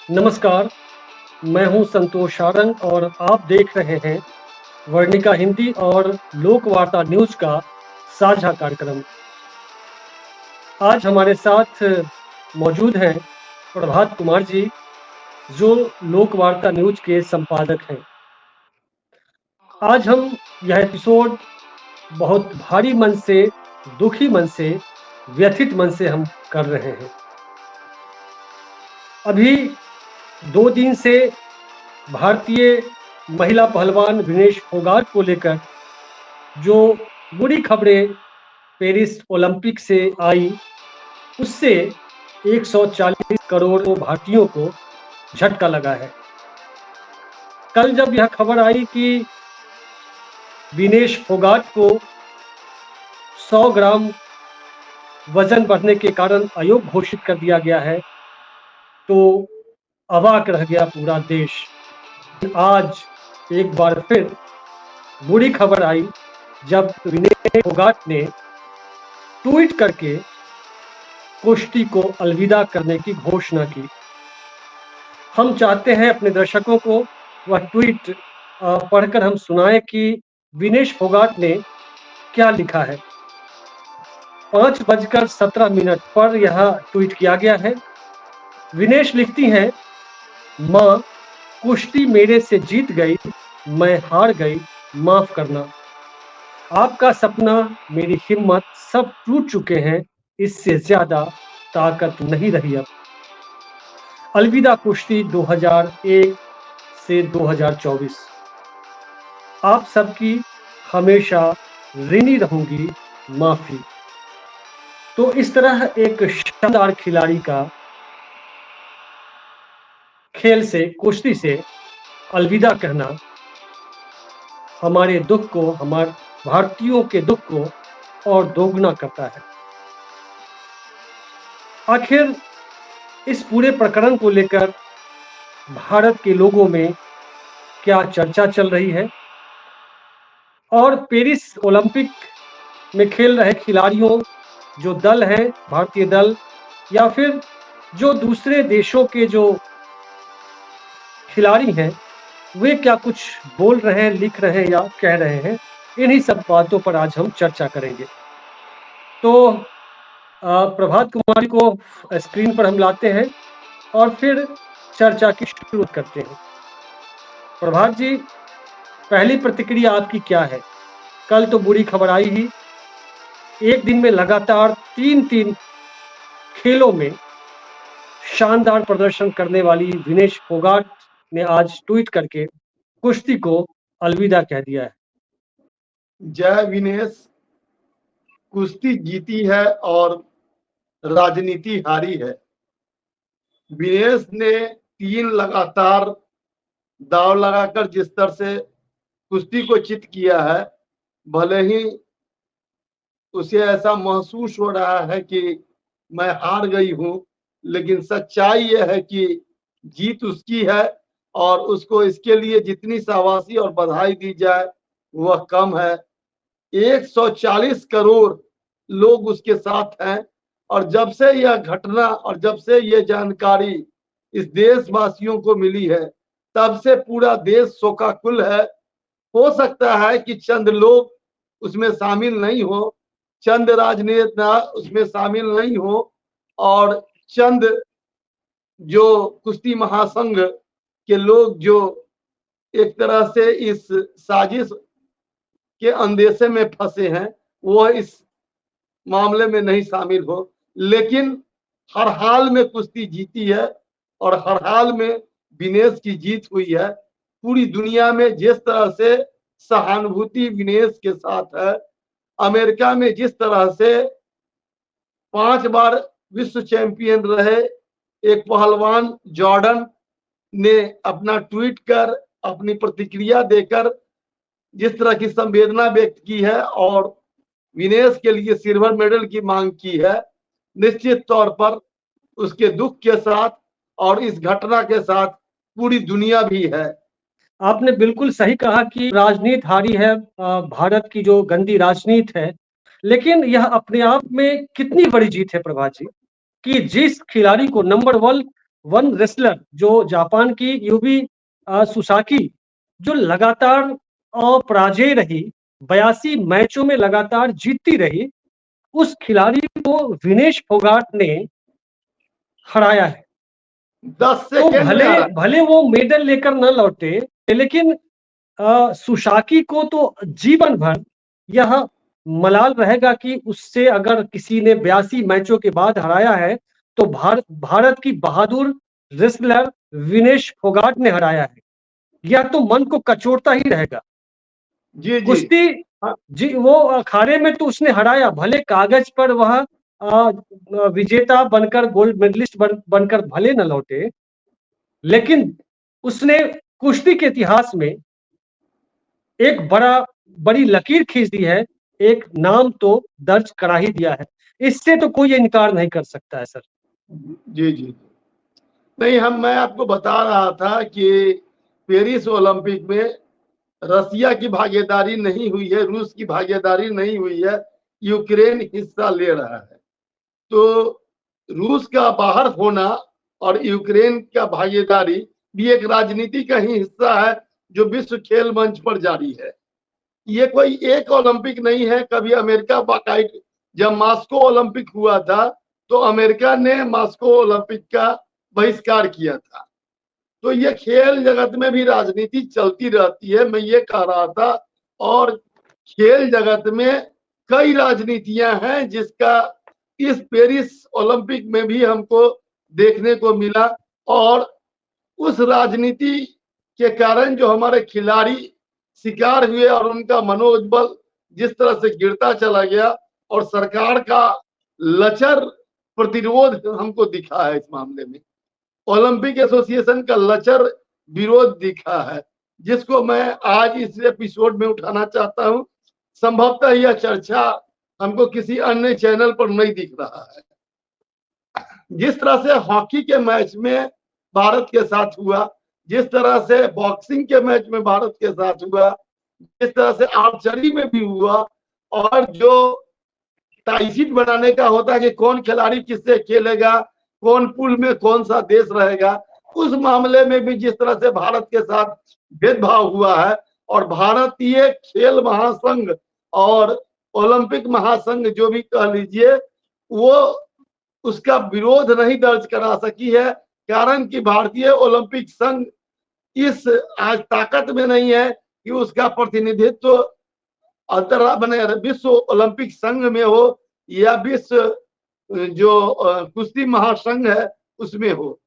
नमस्कार, मैं हूं संतोष सारंग और आप देख रहे हैं वर्णिका हिंदी और लोक वार्ता न्यूज का साझा कार्यक्रम। आज हमारे साथ मौजूद हैं प्रभात कुमार जी, जो लोक वार्ता न्यूज के संपादक हैं। आज हम यह एपिसोड बहुत भारी मन से, दुखी मन से, व्यथित मन से हम कर रहे हैं। अभी 2 दिन से भारतीय महिला पहलवान विनेश फोगाट को लेकर जो बुरी खबरें पेरिस ओलंपिक से आई, उससे 140 करोड़ भारतीयों को झटका लगा है। कल जब यह खबर आई कि विनेश फोगाट को 100 ग्राम वजन बढ़ने के कारण अयोग्य घोषित कर दिया गया है, तो अवाक रह गया पूरा देश। आज एक बार फिर बुरी खबर आई जब विनेश फोगाट ने ट्वीट करके कुश्ती को अलविदा करने की घोषणा की। हम चाहते हैं अपने दर्शकों को वह ट्वीट पढ़कर हम सुनाएं कि विनेश फोगाट ने क्या लिखा है। 5:17 पर यह ट्वीट किया गया है। विनेश लिखती हैं, माँ, कुश्ती मेरे से जीत गई, मैं हार गई, माफ करना। आपका सपना, मेरी हिम्मत सब टूट चुके हैं, इससे ज्यादा ताकत नहीं रही अब। अलविदा कुश्ती 2001 से 2024। आप सबकी हमेशा ऋणी रहूंगी, माफी। तो इस तरह एक शानदार खिलाड़ी का खेल से, कुश्ती से अलविदा कहना हमारे दुख को, हमारे भारतीयों के दुख को और दोगुना करता है। आखिर इस पूरे प्रकरण को लेकर भारत के लोगों में क्या चर्चा चल रही है और पेरिस ओलंपिक में खेल रहे खिलाड़ियों, जो दल है, भारतीय दल या फिर जो दूसरे देशों के जो खिलाड़ी हैं, वे क्या कुछ बोल रहे हैं, लिख रहे हैं या कह रहे हैं, इन्हीं सब बातों पर आज हम चर्चा करेंगे। तो प्रभात कुमारी को स्क्रीन पर हम लाते हैं और फिर चर्चा की शुरुआत करते हैं। प्रभात जी, पहली प्रतिक्रिया आपकी क्या है? कल तो बुरी खबर आई ही, एक दिन में लगातार 3 खेलों में शानदार प्रदर्शन करने वाली विनेश फोगाट ने आज ट्वीट करके कुश्ती को अलविदा कह दिया है। जय विनेश, कुश्ती जीती है और राजनीति हारी है। विनेश ने 3 लगातार दाव लगाकर जिस तरह से कुश्ती को चित किया है, भले ही उसे ऐसा महसूस हो रहा है कि मैं हार गई हूं, लेकिन सच्चाई यह है कि जीत उसकी है और उसको इसके लिए जितनी शाबाशी और बधाई दी जाए वह कम है। 140 करोड़ लोग उसके साथ हैं और जब से यह घटना और जब से यह जानकारी इस देशवासियों को मिली है, तब से पूरा देश शोकाकुल है। हो सकता है कि चंद लोग उसमें शामिल नहीं हो, चंद राजनेता उसमें शामिल नहीं हो और चंद जो कुश्ती महासंघ के लोग जो एक तरह से इस साजिश के अंदेशे में फंसे हैं, वह इस मामले में नहीं शामिल हो। लेकिन हर हाल में कुश्ती जीती है और हर हाल में विनेश की जीत हुई है। पूरी दुनिया में जिस तरह से सहानुभूति विनेश के साथ है, अमेरिका में जिस तरह से 5 बार विश्व चैंपियन रहे एक पहलवान जॉर्डन ने अपना ट्वीट कर, अपनी प्रतिक्रिया देकर जिस तरह की संवेदना व्यक्त की है और विनेश के लिए सिल्वर मेडल की मांग की है, निश्चित तौर पर उसके दुख के साथ और इस घटना के साथ पूरी दुनिया भी है। आपने बिल्कुल सही कहा कि राजनीति हारी है, भारत की जो गंदी राजनीति है, लेकिन यह अपने आप में कितनी बड़ी जीत है प्रभात जी, कि जिस खिलाड़ी को नंबर 1 वन रेसलर जो जापान की यूबी सुसाकी, जो लगातार पराजय रही, 82 मैचों में लगातार जीतती रही, उस खिलाड़ी को विनेश फोगाट ने हराया है। 10 तो सेकेंड में भले हरा। भले वो मेडल लेकर न लौटे, लेकिन सुसाकी को तो जीवन भर यह मलाल रहेगा कि उससे अगर किसी ने 82 मैचों के बाद हराया है, तो भारत की बहादुर रेसलर विनेश फोगाट ने हराया है। यह तो मन को कचोटता ही रहेगा। जी जी। कुश्ती हाँ, जी, वो अखाड़े में तो उसने हराया, भले कागज पर वह विजेता बनकर, गोल्ड मेडलिस्ट बनकर भले न लौटे, लेकिन उसने कुश्ती के इतिहास में एक बड़ी लकीर खींच दी है, एक नाम तो दर्ज करा ही दिया है। इससे तो कोई इनकार नहीं कर सकता है सर। जी जी। नहीं, मैं आपको बता रहा था कि पेरिस ओलंपिक में रसिया की भागीदारी नहीं हुई है, रूस की भागीदारी नहीं हुई है, यूक्रेन हिस्सा ले रहा है। तो रूस का बाहर होना और यूक्रेन का भागीदारी भी एक राजनीति का ही हिस्सा है जो विश्व खेल मंच पर जारी है। ये कोई एक ओलंपिक नहीं है। कभी अमेरिका बाकायदा, जब मास्को ओलंपिक हुआ था तो अमेरिका ने मास्को ओलंपिक का बहिष्कार किया था। तो ये खेल जगत में भी राजनीति चलती रहती है, मैं ये कह रहा था। और खेल जगत में कई राजनीतियां हैं जिसका इस पेरिस ओलंपिक में भी हमको देखने को मिला। और उस राजनीति के कारण जो हमारे खिलाड़ी शिकार हुए और उनका मनोबल जिस तरह से गिरता चला गया, और सरकार का लचर प्रतिरोध हमको दिखा है इस मामले में। ओलंपिक एसोसिएशन का लचर विरोध दिखा है, जिसको मैं आज इस एपिसोड में उठाना चाहता हूं। संभवतः यह चर्चा हमको किसी अन्य चैनल पर नहीं दिख रहा है। जिस तरह से हॉकी के मैच में भारत के साथ हुआ, जिस तरह से बॉक्सिंग के मैच में भारत के साथ हुआ, जिस तरह से आर्चरी में भी हुआ, और जो टाइसीट बनाने का होता है कि कौन खिलाड़ी किससे खेलेगा, कौन पूल में कौन सा देश रहेगा, उस मामले में भी जिस तरह से भारत के साथ भेदभाव हुआ है, और भारतीय खेल महासंघ और ओलंपिक महासंघ जो भी कह लीजिए, वो उसका विरोध नहीं दर्ज करा सकी है। कारण कि भारतीय ओलंपिक संघ इस आज ताकत में नहीं है कि उसका प्रतिनिधित्व अंतर्राष्ट्रीय विश्व ओलंपिक संघ में हो या विश्व जो कुश्ती महासंघ है उसमें हो।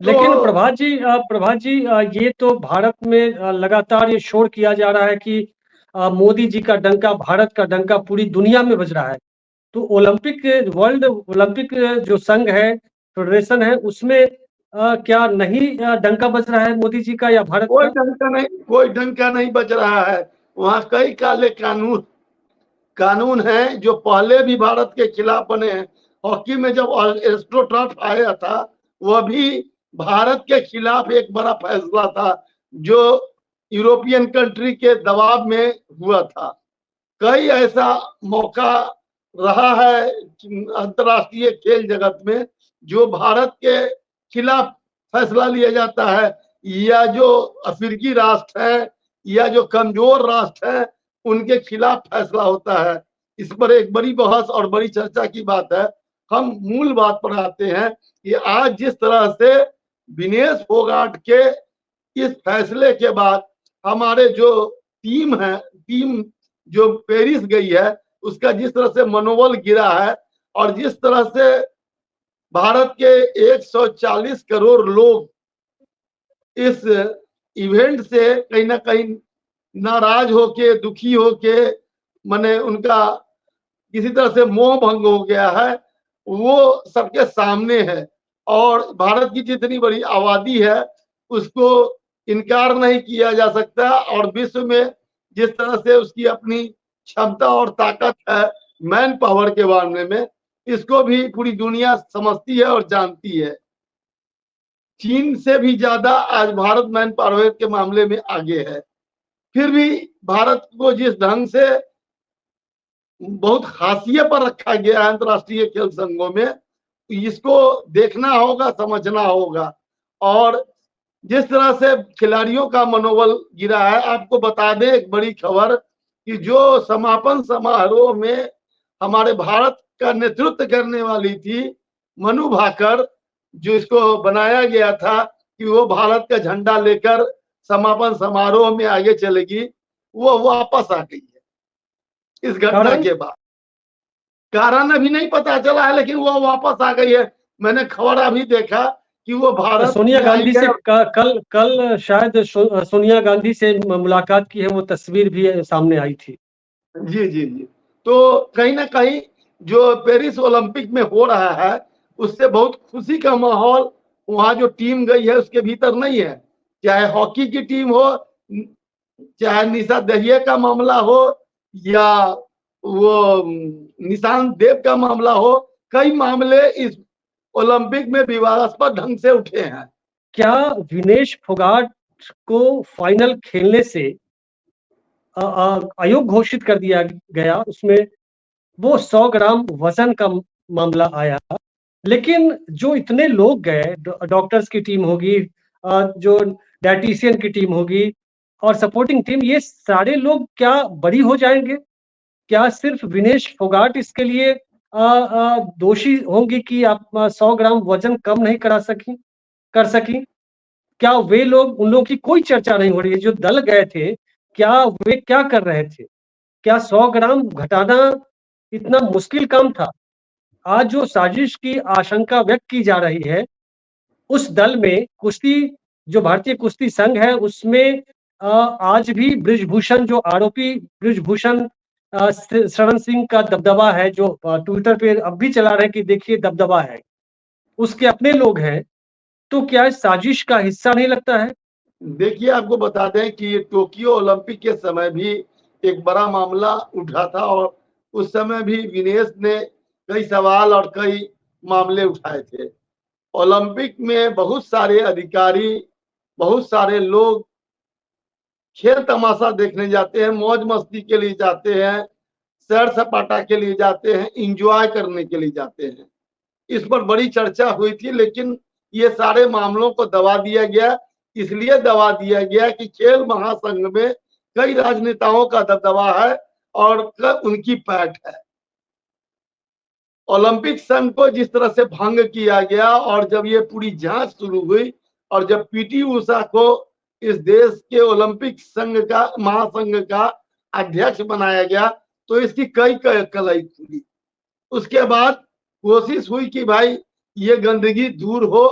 लेकिन तो प्रभात जी, ये तो भारत में लगातार ये शोर किया जा रहा है कि मोदी जी का डंका, भारत का डंका पूरी दुनिया में बज रहा है। तो वर्ल्ड ओलंपिक जो संघ है, फेडरेशन है, उसमें क्या नहीं डंका बज रहा है मोदी जी का या भारत कोई का? डंका नहीं, कोई डंका नहीं बज रहा है। वहां कई काले कानून हैं जो पहले भी भारत के खिलाफ बने हैं। हॉकी में जब एस्ट्रोटर्फ आया था, वह भी भारत के खिलाफ एक बड़ा फैसला था जो यूरोपियन कंट्री के दबाव में हुआ था। कई ऐसा मौका रहा है अंतर्राष्ट्रीय खेल जगत में जो भारत के खिलाफ फैसला लिया जाता है, या जो अफ्रीकी राष्ट्र है या जो कमजोर राष्ट्र है उनके खिलाफ फैसला होता है। इस पर एक बड़ी बहस और बड़ी चर्चा की बात है। हम मूल बात पर आते हैं कि आज जिस तरह से विनेश फोगाट के इस फैसले के बाद हमारे जो टीम जो पेरिस गई है, उसका जिस तरह से मनोबल गिरा है, और जिस तरह से भारत के 140 करोड़ लोग इस इवेंट से कहीं ना कहीं नाराज होके, दुखी होके, माने उनका किसी तरह से मोह भंग हो गया है, वो सबके सामने है। और भारत की जितनी बड़ी आबादी है उसको इनकार नहीं किया जा सकता, और विश्व में जिस तरह से उसकी अपनी क्षमता और ताकत है मैन पावर के मामले में, इसको भी पूरी दुनिया समझती है और जानती है। चीन से भी ज्यादा आज भारत मैन पावर के मामले में आगे है। फिर भी भारत को जिस ढंग से बहुत हाशिए पर रखा गया है अंतर्राष्ट्रीय खेल संघों में, इसको देखना होगा, समझना होगा। और जिस तरह से खिलाड़ियों का मनोबल गिरा है, आपको बता दें एक बड़ी खबर कि जो समापन समारोह में हमारे भारत का नेतृत्व करने वाली थी मनु भाकर, जो इसको बनाया गया था कि वो भारत का झंडा लेकर समापन समारोह में आगे चलेगी, वो वापस आ गई है इस घटना के बाद। कारण अभी नहीं पता चला है, लेकिन वो वापस आ गई है। मैंने खबर अभी देखा कि वो भारत सोनिया में आई गांधी से है। कल कल शायद सोनिया गांधी से मुलाकात की है, वो तस्वीर भी सामने आई थी। जी जी जी। तो कहीं ना कहीं जो पेरिस ओलंपिक में हो रहा है, उससे बहुत खुशी का माहौल वहां जो टीम गई है उसके भीतर नहीं है। चाहे हॉकी की टीम हो, चाहे निशा दहिया का मामला हो, या वो निशांत देव का मामला हो, कई मामले इस ओलंपिक में विवादास्पद ढंग से उठे हैं। क्या विनेश फोगाट को फाइनल खेलने से अयोग्य घोषित कर दिया गया? उसमें वो 100 ग्राम वजन का मामला आया, लेकिन जो इतने लोग गए, डॉक्टर्स की टीम होगी, जो डायटीशियन की टीम होगी और सपोर्टिंग टीम, ये सारे लोग क्या बरी हो जाएंगे? क्या सिर्फ विनेश फोगाट इसके लिए दोषी होंगे कि आप 100 ग्राम वजन कम नहीं कर सकी? क्या वे लोग, उन लोगों की कोई चर्चा नहीं हो रही है? जो दल गए थे, क्या वे क्या कर रहे थे? क्या 100 ग्राम घटाना इतना मुश्किल काम था? आज जो साजिश की आशंका व्यक्त की जा रही है, उस दल में कुश्ती, जो भारतीय कुश्ती संघ है, उसमें आज भी ब्रिजभूषण, जो आरोपी ब्रिजभूषण शरण सिंह का दबदबा है, जो ट्विटर पे अब भी चला रहे हैं कि देखिए दबदबा है, उसके अपने लोग हैं। तो क्या इस साजिश का हिस्सा नहीं लगता है? देखिए, आपको बता दें कि टोक्यो ओलंपिक के समय भी एक बड़ा मामला उठा था, और उस समय भी विनेश ने कई सवाल और कई मामले उठाए थे। ओलंपिक में बहुत सारे अधिकारी, बहुत सारे लोग खेल तमाशा देखने जाते हैं, मौज मस्ती के लिए जाते हैं, सैर सपाटा के लिए जाते हैं, इंजॉय करने के लिए जाते हैं। इस पर बड़ी चर्चा हुई थी, लेकिन ये सारे मामलों को दबा दिया गया। इसलिए दबा दिया गया कि खेल महासंघ में कई राजनेताओं का दबदबा है और उनकी पैठ है। ओलंपिक संघ को जिस तरह से भंग किया गया, और जब ये पूरी जांच शुरू हुई, और जब पीटी उषा को इस देश के ओलंपिक संघ का, महासंघ का अध्यक्ष बनाया गया, तो इसकी कई कलाई खुली। उसके बाद कोशिश हुई कि भाई ये गंदगी दूर हो,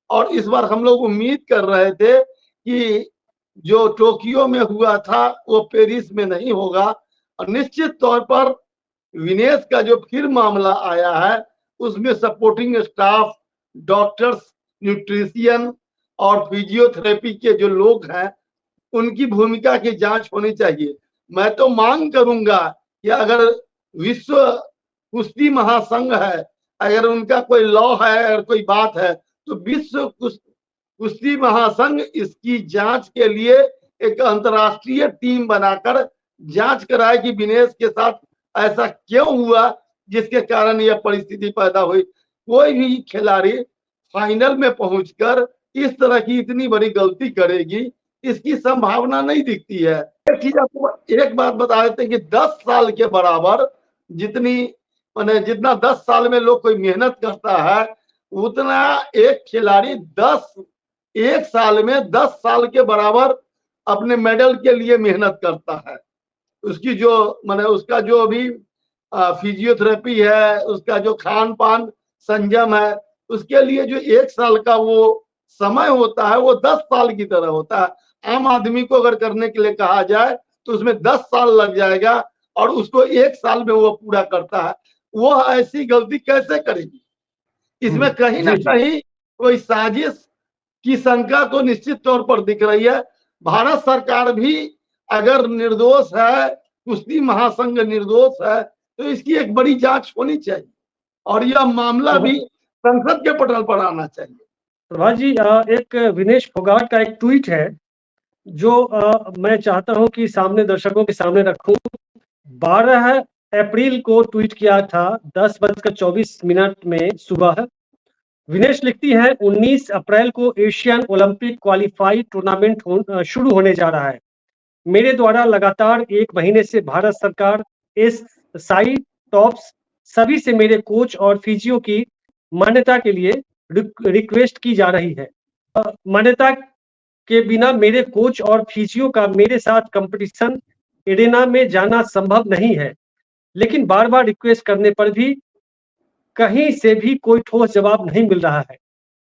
और इस बार हम लोग उम्मीद कर रहे थे कि जो टोक्यो में हुआ था वो पेरिस में नहीं होगा। और निश्चित तौर पर विनेश का जो फिर मामला आया है, उसमें सपोर्टिंग स्टाफ, डॉक्टर्स, न्यूट्रिशियन और फिजियोथेरेपी के जो लोग हैं, उनकी भूमिका की जांच होनी चाहिए। मैं तो मांग करूंगा कि अगर विश्व कुश्ती महासंघ है, अगर उनका कोई लॉ है, अगर कोई बात है, तो विश्व कुश्ती महासंघ इसकी जांच के लिए एक अंतर्राष्ट्रीय टीम बनाकर जांच कराए कि विनेश के साथ ऐसा क्यों हुआ, जिसके कारण यह परिस्थिति पैदा हुई। कोई भी खिलाड़ी फाइनल में पहुंचकर इस तरह की इतनी बड़ी गलती करेगी, इसकी संभावना नहीं दिखती है। एक चीज आपको एक बात बता देते हैं कि 10 साल के बराबर जितनी, माने जितना 10 साल में लोग कोई मेहनत करता है, उतना एक खिलाड़ी 1 साल में 10 साल के बराबर अपने मेडल के लिए मेहनत करता है। उसकी जो, माने उसका जो अभी फिजियोथेरेपी है, उसका जो खान पान संयम है, उसके लिए जो 1 साल का वो समय होता है, वो 10 साल की तरह होता है। आम आदमी को अगर करने के लिए कहा जाए तो उसमें 10 साल लग जाएगा, और उसको 1 साल में वो पूरा करता है। वो ऐसी गलती कैसे करेगी? इसमें कहीं ना कहीं कोई साजिश की शंका तो निश्चित तौर पर दिख रही है। भारत सरकार भी अगर निर्दोष है, कुश्ती महासंघ निर्दोष है, तो इसकी एक बड़ी जांच होनी चाहिए, और यह मामला भी संसद के पटल पर आना चाहिए। प्रभात जी, एक विनेश फोगाट का एक ट्वीट है जो मैं चाहता हूं कि सामने दर्शकों के सामने रखूं। 12 अप्रैल को ट्वीट किया था, 10:24 में सुबह। विनेश लिखती है 19 अप्रैल को एशियन ओलंपिक क्वालिफाई टूर्नामेंट शुरू होने जा रहा है। मेरे द्वारा लगातार 1 महीने से भारत सरकार, एसआई, टॉप्स सभी से मेरे कोच और फिजियो की मान्यता के लिए रिक्वेस्ट की जा रही है। मान्यता के बिना मेरे कोच और फिजियो का मेरे साथ कंपटीशन एरेना में जाना संभव नहीं है। लेकिन बार-बार रिक्वेस्ट करने पर भी कहीं से भी कोई ठोस जवाब नहीं मिल रहा है।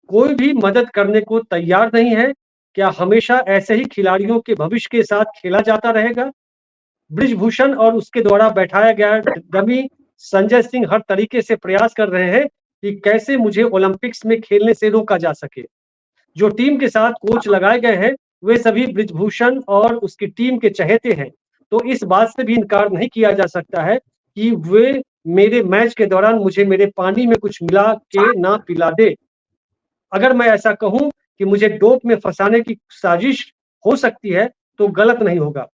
कोई भी मदद करने को तैयार नहीं है। क्या हमेशा ऐसे ही खिलाड़ियों के भविष्य के साथ खेला जाता रहेगा? बृजभूषण और उसके द्वारा बैठाया गया डमी संजय सिंह हर तरीके से प्रयास कर रहे हैं कि कैसे मुझे ओलंपिक्स में खेलने से रोका जा सके। जो टीम के साथ कोच लगाए गए हैं, वे सभी बृजभूषण और उसकी टीम के चहेते हैं। तो इस बात से भी इनकार नहीं किया जा सकता है कि वे मेरे मैच के दौरान मुझे मेरे पानी में कुछ मिला के ना पिला दे। अगर मैं ऐसा कहूं कि मुझे डोप में फंसाने की साजिश हो सकती है, तो गलत नहीं होगा।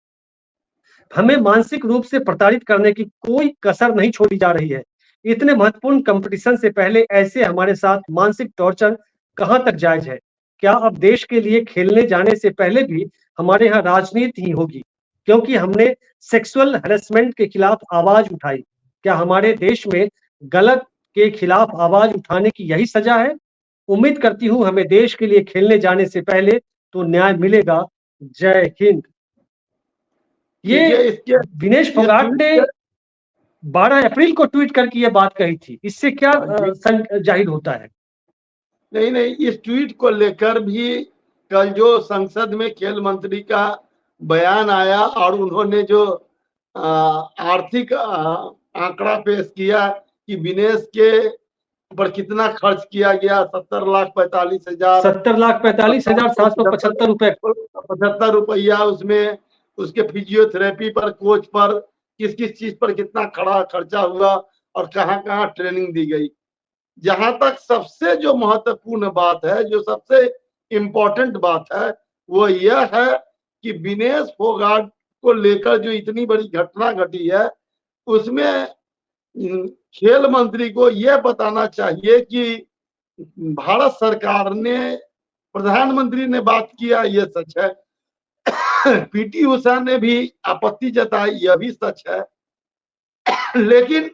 हमें मानसिक रूप से प्रताड़ित करने की कोई कसर नहीं छोड़ी जा रही है। इतने महत्वपूर्ण कंपटीशन से पहले ऐसे हमारे साथ मानसिक टॉर्चर कहां तक जायज है? क्या अब देश के लिए खेलने जाने से पहले भी हमारे यहाँ राजनीति ही होगी? क्योंकि हमने सेक्सुअल हैरेसमेंट के खिलाफ आवाज उठाई। क्या हमारे देश में गलत के खिलाफ आवाज उठाने की यही सजा है? उम्मीद करती हूँ हमें देश के लिए खेलने जाने से पहले तो न्याय मिलेगा। जय हिंद। ये देखिए इसके विनेश ये फोगाट ट्वीट ने 12 अप्रैल को ट्वीट करके ये बात कही थी। इससे क्या जाहिर होता है? नहीं, इस ट्वीट को लेकर भी कल जो संसद में खेल मंत्री का बयान आया और उन्होंने जो आर्थिक आंकड़ा पेश किया कि विनेश के पर कितना खर्च किया गया, 70,45,000 70,45,775 रुपए। 75 रुपया उसमें उसके फिजियोथेरेपी पर, कोच पर, किस किस चीज पर कितना खर्चा हुआ और कहाँ कहाँ ट्रेनिंग दी गई। जहां तक सबसे जो महत्वपूर्ण बात है, जो सबसे इम्पोर्टेंट बात है, वो यह है कि विनेश फोगाट को लेकर जो इतनी बड़ी घटना घटी है, उसमें खेल मंत्री को यह बताना चाहिए कि भारत सरकार ने, प्रधानमंत्री ने बात किया, यह सच है। पीटी उषा ने भी आपत्ति जताई, यह भी सच है। लेकिन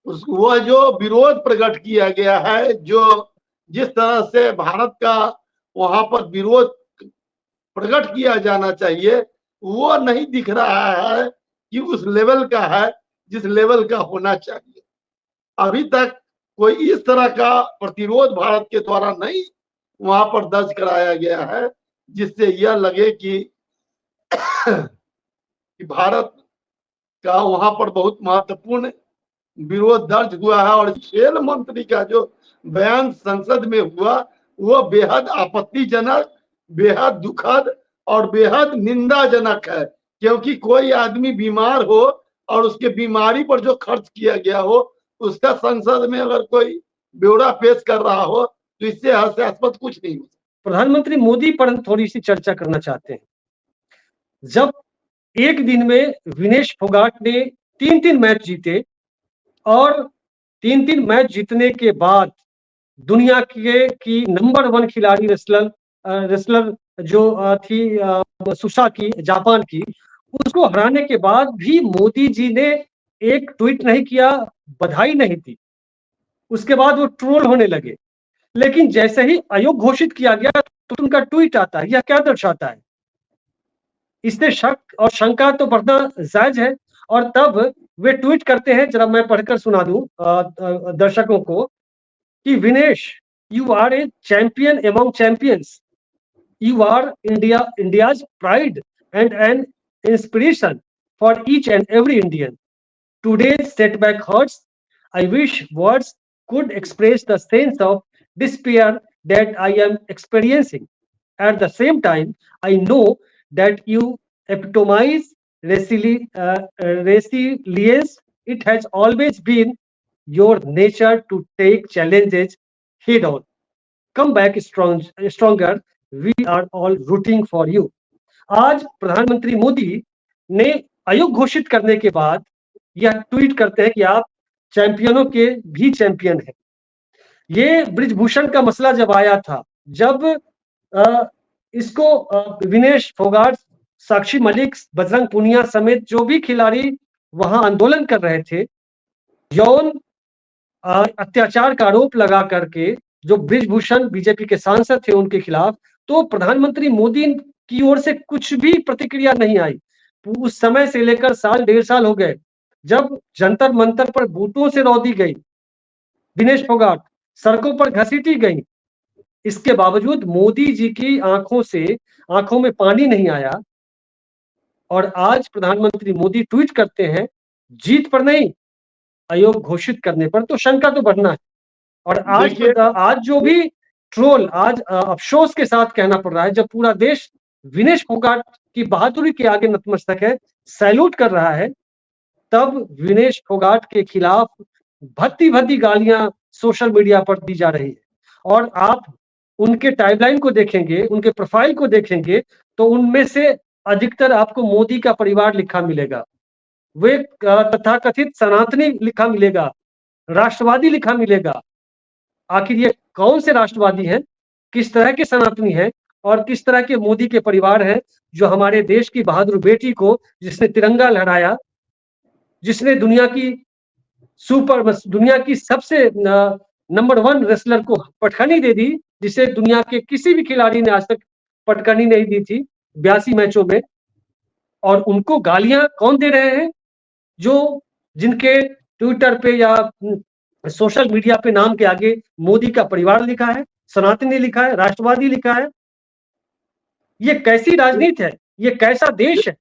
वह जो विरोध प्रकट किया गया है, जो जिस तरह से भारत का वहां पर विरोध प्रकट किया जाना चाहिए, वो नहीं दिख रहा है कि उस लेवल का है जिस लेवल का होना चाहिए। अभी तक कोई इस तरह का प्रतिरोध भारत के द्वारा नहीं वहां पर दर्ज कराया गया है, जिससे यह लगे कि भारत का वहां पर बहुत महत्वपूर्ण विरोध दर्ज हुआ है। और खेल मंत्री का जो बयान संसद में हुआ, वो बेहद आपत्तिजनक, बेहद दुखद और बेहद निंदाजनक है। क्योंकि कोई आदमी बीमार हो और उसके बीमारी पर जो खर्च किया गया हो, उसका संसद में अगर कोई ब्यौरा पेश कर रहा हो, तो इससे हास्यास्पद कुछ नहीं हो। प्रधानमंत्री मोदी पर हम थोड़ी सी चर्चा करना चाहते हैं। जब एक दिन में विनेश फोगाट ने 3-3 मैच जीते और 3-3 मैच जीतने के बाद दुनिया की नंबर 1 खिलाड़ी रेसलर जो थी सुसा की, जापान की, उसको हराने के बाद भी मोदी जी ने एक ट्वीट नहीं किया, बधाई नहीं दी। उसके बाद वो ट्रोल होने लगे। लेकिन जैसे ही आयोग घोषित किया गया तो उनका ट्वीट आता है। यह क्या दर्शाता है? इससे शक और शंका तो बढ़ना जायज है। और तब वे ट्वीट करते हैं, जरा मैं पढ़कर सुना दूं दर्शकों को, कि Vinesh, you are a champion among champions, you are India's pride and an inspiration for each and every Indian. Today's setback hurts. I wish words could express the sense of despair that I am experiencing. At the same time, I know that you epitomize resilience. It has always been your nature to take challenges head on. Come back stronger. We are all rooting for you. आज प्रधानमंत्री मोदी ने आयोग घोषित करने के बाद यह tweet करते हैं कि आप चैंपियनों के भी चैंपियन हैं। ये ब्रिजभूषण का मसला जब आया था, जब इसको विनेश फोगाट, साक्षी मलिक, बजरंग पूनिया समेत जो भी खिलाड़ी वहां आंदोलन कर रहे थे, यौन अत्याचार का आरोप लगा करके, जो ब्रिजभूषण बीजेपी के सांसद थे उनके खिलाफ, तो प्रधानमंत्री मोदी की ओर से कुछ भी प्रतिक्रिया नहीं आई। उस समय से लेकर साल 1.5 साल हो गए, जब जंतर मंतर पर बूटों से रौंदी गई विनेश फोगाट, सड़कों पर घसीटी गई, इसके बावजूद मोदी जी की आंखों में पानी नहीं आया। और आज प्रधानमंत्री मोदी ट्वीट करते हैं, जीत पर नहीं, आयोग घोषित करने पर तो शंका तो बढ़ना है। और आज जो भी ट्रोल, आज अफसोस के साथ कहना पड़ रहा है, जब पूरा देश विनेश फोगाट की बहादुरी के आगे नतमस्तक है, सैल्यूट कर रहा है, तब विनेश फोगाट के खिलाफ भद्दी भद्दी गालियां सोशल मीडिया पर दी जा रही है। और आप उनके टाइमलाइन को देखेंगे, उनके प्रोफाइल को देखेंगे, तो उनमें से अधिकतर आपको मोदी का परिवार लिखा मिलेगा, वे तथाकथित सनातनी लिखा मिलेगा, राष्ट्रवादी लिखा मिलेगा। आखिर ये कौन से राष्ट्रवादी हैं, किस तरह के सनातनी हैं, और किस तरह के मोदी के परिवार हैं, जो हमारे देश की बहादुर बेटी को, जिसने तिरंगा लहराया, जिसने दुनिया की सबसे नंबर 1 रेसलर को पटखनी दे दी, जिसे दुनिया के किसी भी खिलाड़ी ने आज तक पटखनी नहीं दी थी 82 मैचों में। और उनको गालियां कौन दे रहे हैं? जिनके ट्विटर पे या सोशल मीडिया पे नाम के आगे मोदी का परिवार लिखा है, सनातनी लिखा है, राष्ट्रवादी लिखा है। ये कैसी राजनीति है? ये कैसा देश है?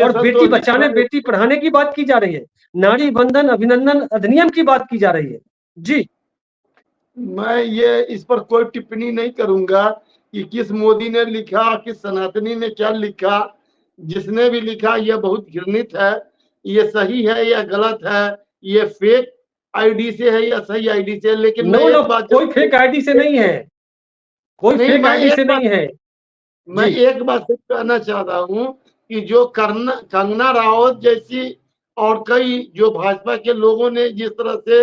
और बेटी बचाने, बेटी पढ़ाने की बात की जा रही है, नारी बंधन अभिनंदन अधिनियम की बात की जा रही है। जी, मैं ये इस पर कोई टिप्पणी नहीं करूंगा कि किस मोदी ने लिखा, किस सनातनी ने क्या लिखा। जिसने भी लिखा यह बहुत घृणित है, ये सही है या गलत है, ये फेक आईडी से है या सही आईडी से। लेकिन कोई फेक आईडी से नहीं है, कोई फेक आईडी से नहीं है। मैं एक बात कहना चाहता हूँ कि जो कंगना रावत जैसी और कई जो भाजपा के लोगों ने जिस तरह से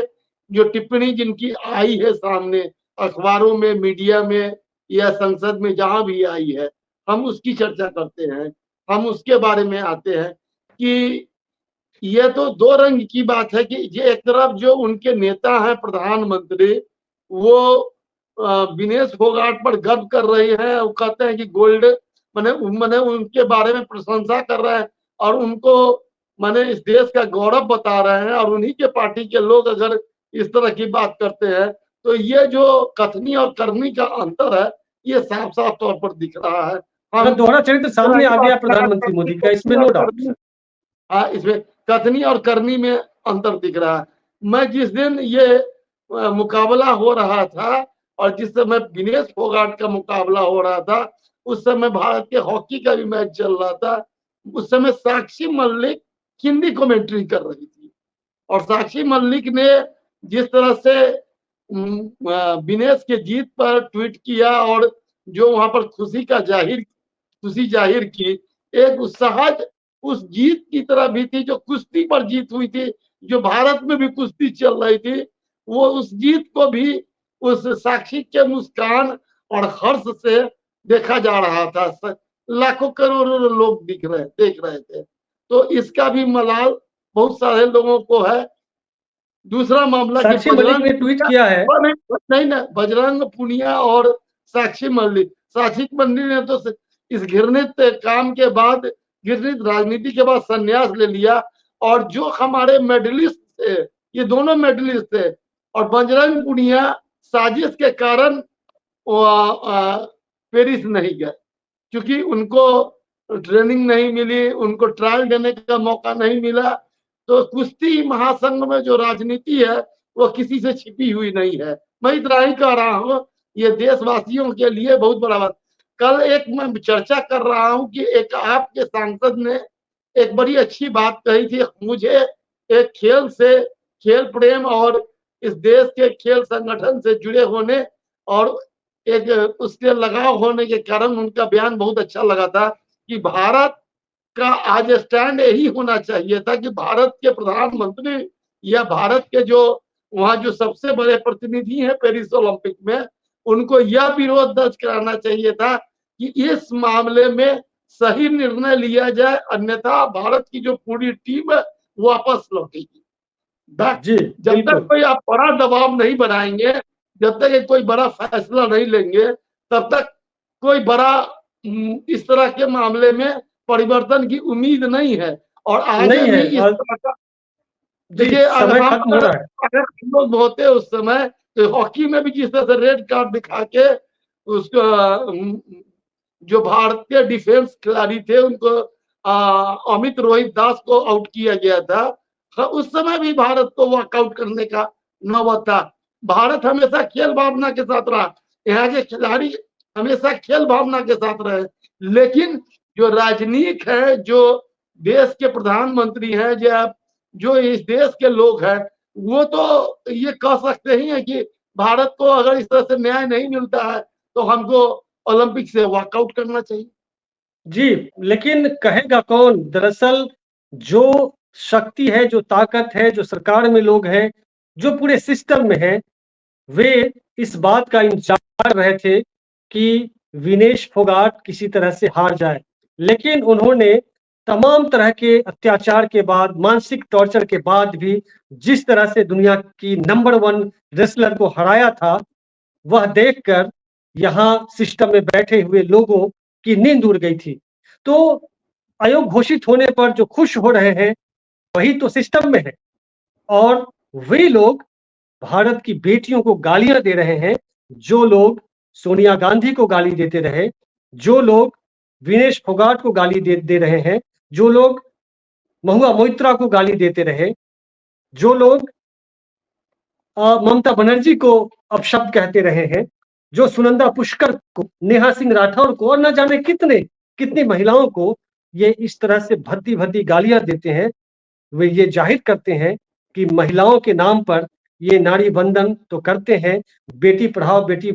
जो टिप्पणी जिनकी आई है सामने, अखबारों में, मीडिया में या संसद में, जहां भी आई है, हम उसकी चर्चा करते हैं, हम उसके बारे में आते हैं कि यह तो दो रंग की बात है कि एक तरफ जो उनके नेता हैं प्रधानमंत्री, वो विनेश फोगाट पर गर्व कर रहे हैं, वो कहते हैं कि गोल्ड मैंने उनके बारे में प्रशंसा कर रहे हैं और उनको मैंने इस देश का गौरव बता रहे हैं। और उन्हीं के पार्टी के लोग अगर इस तरह की बात करते हैं, तो ये जो कथनी और करनी का अंतर है, ये साफ साफ तौर पर दिख रहा है। हम दोहरा चरित्र सामने आ गया प्रधानमंत्री मोदी का, इसमें नो डाउट। हाँ, इसमें कथनी और करनी में अंतर दिख रहा है। मैं जिस दिन ये मुकाबला हो रहा था और जिस समय विनेश फोगाट का मुकाबला हो रहा था, उस समय भारत के हॉकी का भी मैच चल रहा था। उस समय साक्षी मलिक हिंदी कमेंट्री कर रही थी और साक्षी मलिक ने जिस तरह से विनेश के जीत पर ट्वीट किया और जो वहां पर खुशी जाहिर की, एक सहज उस जीत की तरह भी थी जो कुश्ती पर जीत हुई थी, जो भारत में भी कुश्ती चल रही थी। वो उस जीत को भी उस साक्षी के मुस्कान और हर्ष से देखा जा रहा था। लाखों करोड़ों लोग देख रहे थे। तो इसका भी मलाल बहुत सारे लोगों को है। दूसरा मामला साक्षी मलिक ने ट्वीट किया है, नहीं ना, बजरंग पूनिया और साक्षी मलिक ने तो इस घृणित काम के बाद, घृणित राजनीति के बाद संन्यास ले लिया। और जो हमारे मेडलिस्ट थे, ये दोनों मेडलिस्ट थे, और बजरंग पूनिया साजिश के कारण पेरिस नहीं गए, क्योंकि उनको ट्रेनिंग नहीं मिली, उनको ट्रायल देने का मौका नहीं मिला। तो कुश्ती महासंघ में जो राजनीति है वो किसी से छिपी हुई नहीं है। मैं इतना ही कह रहा हूँ, ये देशवासियों के लिए बहुत बड़ा बात। कल एक मैं चर्चा कर रहा हूँ कि एक आपके सांसद ने एक बड़ी अच्छी बात कही थी। मुझे एक खेल प्रेम और इस देश के खेल संगठन से जुड़े होने और एक उसके लगाव होने के कारण उनका बयान बहुत अच्छा लगा था कि भारत का आज स्टैंड यही होना चाहिए था कि भारत के प्रधानमंत्री या भारत के जो वहां जो सबसे बड़े प्रतिनिधि हैं पेरिस ओलंपिक में, उनको यह विरोध दर्ज कराना चाहिए था कि इस मामले में सही निर्णय लिया जाए, अन्यथा भारत की जो पूरी टीम है वापस लौटेगी। जी, जब तक बिल्कुल। कोई आप बड़ा दबाव नहीं बनाएंगे, जब तक कोई बड़ा फैसला नहीं लेंगे, तब तक कोई बड़ा इस तरह के मामले में परिवर्तन की उम्मीद नहीं है। और आगे नहीं भी है इस और तरह का जी, देखिए, समय खत्म हो रहा है। अगर हम लोग होते उस समय, तो हॉकी में भी जिस तरह से रेड कार्ड दिखा के उसको जो भारतीय डिफेंस खिलाड़ी थे उनको अमित रोहित दास को आउट किया गया था, उस समय भी भारत को वॉकआउट करने का नौबत था। भारत हमेशा खेल भावना के साथ रहा, यहाँ के खिलाड़ी हमेशा खेल भावना के साथ रहे, लेकिन जो राजनीतिक है, जो देश के प्रधानमंत्री हैं, जो इस देश के लोग हैं, वो तो ये कह सकते ही हैं कि भारत को अगर इस तरह से न्याय नहीं मिलता है तो हमको ओलंपिक से वॉकआउट करना चाहिए। जी, लेकिन कहेगा कौन? दरअसल जो शक्ति है, जो ताकत है, जो सरकार में लोग हैं, जो पूरे सिस्टम में हैं, वे इस बात का इंतजार कर रहे थे कि विनेश फोगाट किसी तरह से हार जाए। लेकिन उन्होंने तमाम तरह के अत्याचार के बाद, मानसिक टॉर्चर के बाद भी जिस तरह से दुनिया की नंबर 1 रेसलर को हराया था, वह देखकर यहाँ सिस्टम में बैठे हुए लोगों की नींद उड़ गई थी। तो आयोग घोषित होने पर जो खुश हो रहे हैं, वही तो सिस्टम में है और वे लोग भारत की बेटियों को गालियां दे रहे हैं, जो लोग सोनिया गांधी को गाली देते रहे, जो लोग विनेश फोगाट को गाली दे रहे हैं, जो लोग महुआ मोइत्रा को गाली देते रहे, जो लोग ममता बनर्जी को अपशब्द कहते रहे हैं, जो सुनंदा पुष्कर को, नेहा सिंह राठौर को और न जाने कितनी महिलाओं को ये इस तरह से भद्दी-भद्दी गालियां देते हैं, वे ये जाहिर करते हैं कि महिलाओं के नाम पर ये नारी बंधन तो करते हैं, बेटी पढ़ाओ बेटी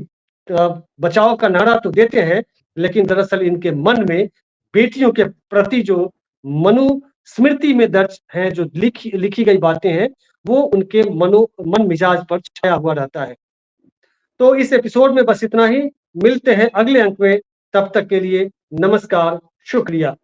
बचाओ का नारा तो देते हैं, लेकिन दरअसल इनके मन में बेटियों के प्रति जो मनुस्मृति में दर्ज हैं, जो लिखी गई बातें हैं, वो उनके मन मिजाज पर छाया हुआ रहता है। तो इस एपिसोड में बस इतना ही, मिलते हैं अगले अंक में, तब तक के लिए नमस्कार, शुक्रिया।